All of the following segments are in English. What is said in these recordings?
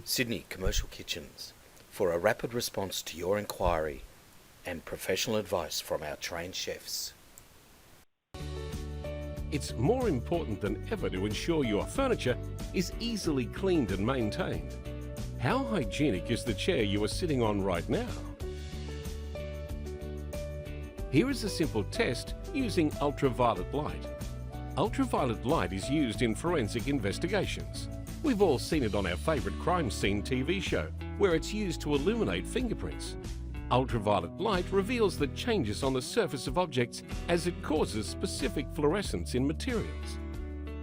Sydney Commercial Kitchens, for a rapid response to your inquiry and professional advice from our trained chefs. It's more important than ever to ensure your furniture is easily cleaned and maintained. How hygienic is the chair you are sitting on right now? Here is a simple test using ultraviolet light. Ultraviolet light is used in forensic investigations. We've all seen it on our favourite crime scene TV show, where it's used to illuminate fingerprints. Ultraviolet light reveals the changes on the surface of objects as it causes specific fluorescence in materials.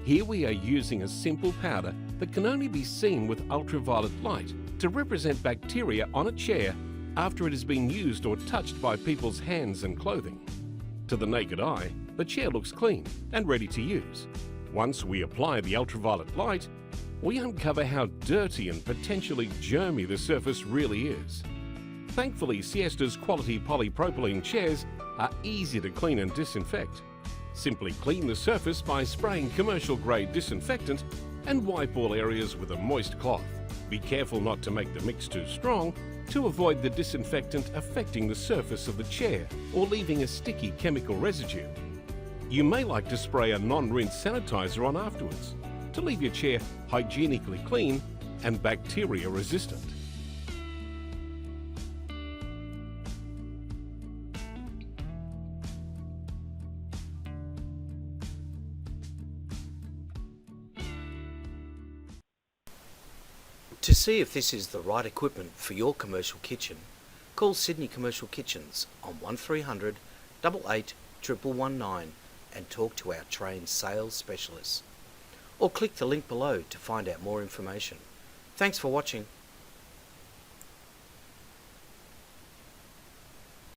Here we are using a simple powder that can only be seen with ultraviolet light to represent bacteria on a chair after it has been used or touched by people's hands and clothing. To the naked eye, the chair looks clean and ready to use. Once we apply the ultraviolet light, we uncover how dirty and potentially germy the surface really is. Thankfully, Siesta's quality polypropylene chairs are easy to clean and disinfect. Simply clean the surface by spraying commercial-grade disinfectant and wipe all areas with a moist cloth. Be careful not to make the mix too strong to avoid the disinfectant affecting the surface of the chair or leaving a sticky chemical residue. You may like to spray a non-rinse sanitizer on afterwards to leave your chair hygienically clean and bacteria resistant. To see if this is the right equipment for your commercial kitchen, call Sydney Commercial Kitchens on 1300 88 1119 and talk to our trained sales specialists. Or click the link below to find out more information. Thanks for watching.